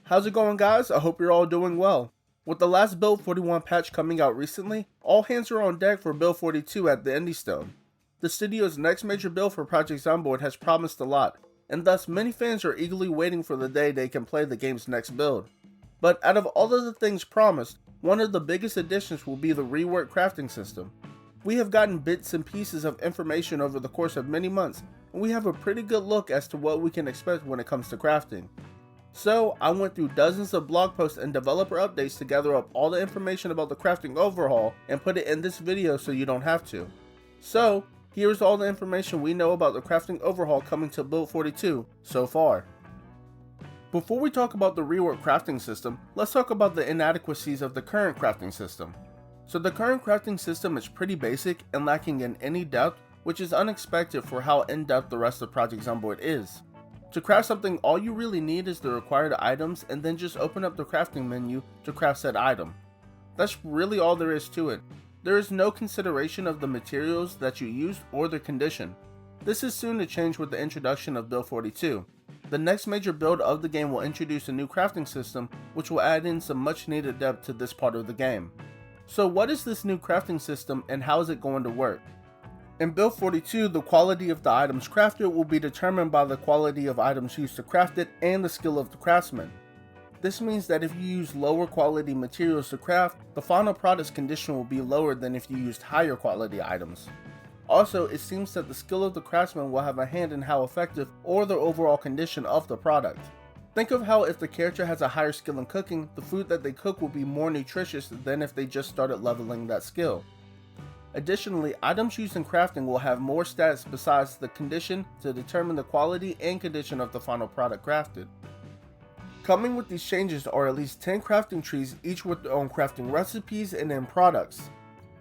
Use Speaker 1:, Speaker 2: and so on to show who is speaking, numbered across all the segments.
Speaker 1: How's it going, guys? I hope you're all doing well. With the last Build 41 patch coming out recently, all hands are on deck for Build 42 at the Indie Stone. The studio's next major build for Project Zomboid has promised a lot, and thus many fans are eagerly waiting for the day they can play the game's next build. But out of all of the things promised, one of the biggest additions will be the reworked crafting system. We have gotten bits and pieces of information over the course of many months, and we have a pretty good look as to what we can expect when it comes to crafting. So, I went through dozens of blog posts and developer updates to gather up all the information about the crafting overhaul and put it in this video so you don't have to. So, here's all the information we know about the crafting overhaul coming to Build 42 so far. Before we talk about the reworked crafting system, let's talk about the inadequacies of the current crafting system. So the current crafting system is pretty basic and lacking in any depth, which is unexpected for how in-depth the rest of Project Zomboid is. To craft something, all you really need is the required items and then just open up the crafting menu to craft said item. That's really all there is to it. There is no consideration of the materials that you used or their condition. This is soon to change with the introduction of Build 42. The next major build of the game will introduce a new crafting system which will add in some much needed depth to this part of the game. So what is this new crafting system and how is it going to work? In Build 42, the quality of the items crafted will be determined by the quality of items used to craft it and the skill of the craftsman. This means that if you use lower quality materials to craft, the final product's condition will be lower than if you used higher quality items. Also, it seems that the skill of the craftsman will have a hand in how effective or the overall condition of the product. Think of how if the character has a higher skill in cooking, the food that they cook will be more nutritious than if they just started leveling that skill. Additionally, items used in crafting will have more stats besides the condition to determine the quality and condition of the final product crafted. Coming with these changes are at least 10 crafting trees, each with their own crafting recipes and end products.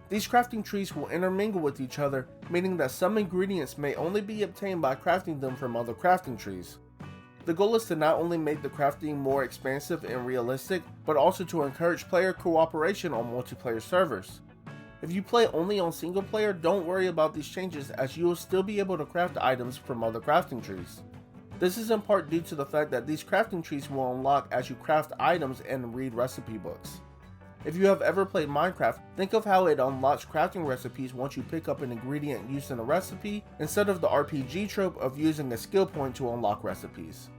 Speaker 1: These crafting trees will intermingle with each other, meaning that some ingredients may only be obtained by crafting them from other crafting trees. The goal is to not only make the crafting more expansive and realistic, but also to encourage player cooperation on multiplayer servers. If you play only on single player, don't worry about these changes as you will still be able to craft items from other crafting trees. This is in part due to the fact that these crafting trees will unlock as you craft items and read recipe books. If you have ever played Minecraft, think of how it unlocks crafting recipes once you pick up an ingredient used in a recipe instead of the RPG trope of using a skill point to unlock recipes.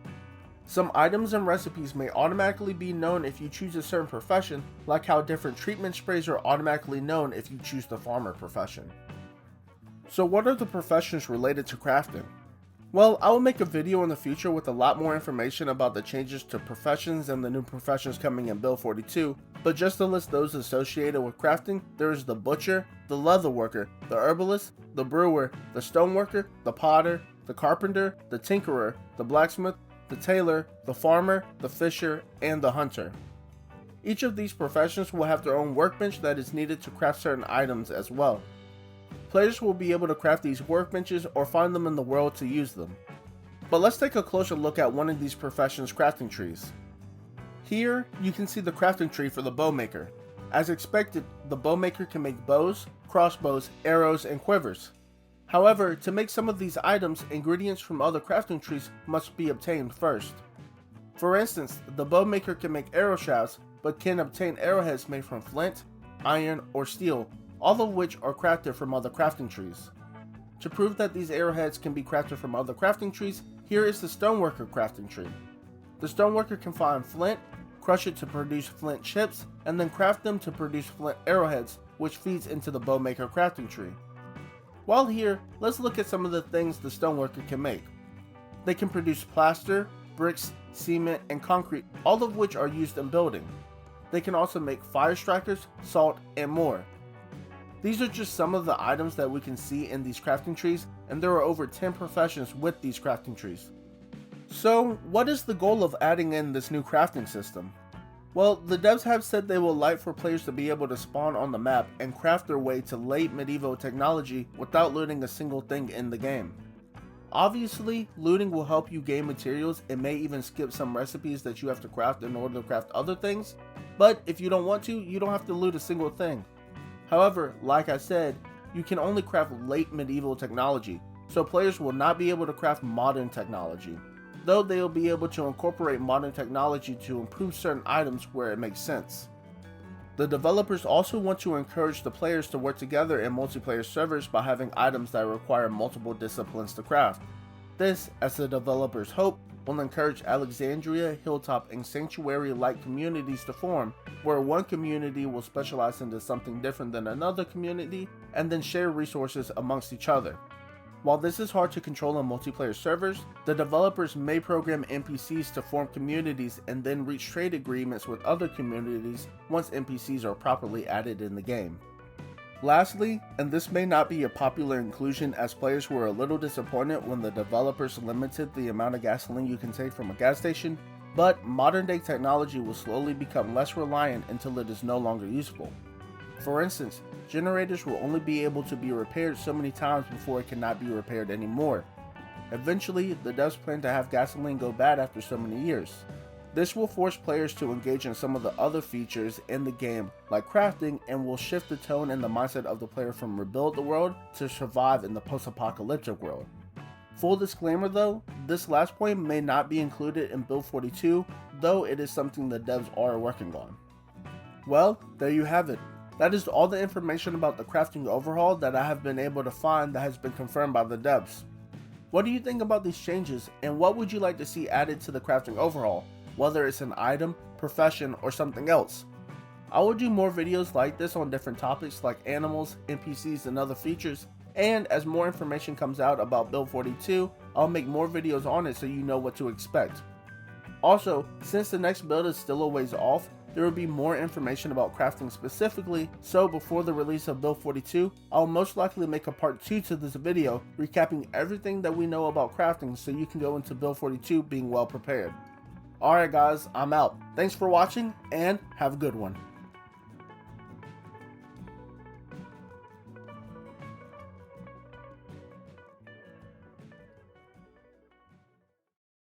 Speaker 1: Some items and recipes may automatically be known if you choose a certain profession, like how different treatment sprays are automatically known if you choose the farmer profession. So what are the professions related to crafting? Well, I will make a video in the future with a lot more information about the changes to professions and the new professions coming in Build 42, but just to list those associated with crafting, there is the butcher, the leather worker, the herbalist, the brewer, the stoneworker, the potter, the carpenter, the tinkerer, the blacksmith, the tailor, the farmer, the fisher, and the hunter. Each of these professions will have their own workbench that is needed to craft certain items as well. Players will be able to craft these workbenches or find them in the world to use them. But let's take a closer look at one of these professions' crafting trees. Here, you can see the crafting tree for the bowmaker. As expected, the bowmaker can make bows, crossbows, arrows, and quivers. However, to make some of these items, ingredients from other crafting trees must be obtained first. For instance, the bowmaker can make arrow shafts, but can obtain arrowheads made from flint, iron, or steel, all of which are crafted from other crafting trees. To prove that these arrowheads can be crafted from other crafting trees, here is the stoneworker crafting tree. The stoneworker can find flint, crush it to produce flint chips, and then craft them to produce flint arrowheads, which feeds into the bowmaker crafting tree. While here, let's look at some of the things the stoneworker can make. They can produce plaster, bricks, cement, and concrete, all of which are used in building. They can also make fire strikers, salt, and more. These are just some of the items that we can see in these crafting trees, and there are over 10 professions with these crafting trees. So, what is the goal of adding in this new crafting system? Well, the devs have said they will like for players to be able to spawn on the map and craft their way to late medieval technology without looting a single thing in the game. Obviously, looting will help you gain materials and may even skip some recipes that you have to craft in order to craft other things, but if you don't want to, you don't have to loot a single thing. However, like I said, you can only craft late medieval technology, so players will not be able to craft modern technology. though they will be able to incorporate modern technology to improve certain items where it makes sense. The developers also want to encourage the players to work together in multiplayer servers by having items that require multiple disciplines to craft. This, as the developers hope, will encourage Alexandria, Hilltop, and Sanctuary-like communities to form, where one community will specialize into something different than another community, and then share resources amongst each other. While this is hard to control on multiplayer servers, the developers may program NPCs to form communities and then reach trade agreements with other communities once NPCs are properly added in the game. Lastly, and this may not be a popular inclusion as players were a little disappointed when the developers limited the amount of gasoline you can take from a gas station, but modern day technology will slowly become less reliant until it is no longer useful. For instance, generators will only be able to be repaired so many times before it cannot be repaired anymore. Eventually, the devs plan to have gasoline go bad after so many years. This will force players to engage in some of the other features in the game, like crafting, and will shift the tone and the mindset of the player from rebuild the world to survive in the post-apocalyptic world. Full disclaimer though, this last point may not be included in Build 42, though it is something the devs are working on. Well, there you have it. That is all the information about the crafting overhaul that I have been able to find that has been confirmed by the devs. What do you think about these changes, and what would you like to see added to the crafting overhaul, whether it's an item, profession, or something else? I will do more videos like this on different topics like animals, NPCs, and other features, and as more information comes out about Build 42, I'll make more videos on it so you know what to expect. Also, since the next build is still a ways off, there will be more information about crafting specifically, so before the release of Build 42, I'll most likely make a part 2 to this video, recapping everything that we know about crafting so you can go into Build 42 being well prepared. Alright guys, I'm out. Thanks for watching, and have a good one.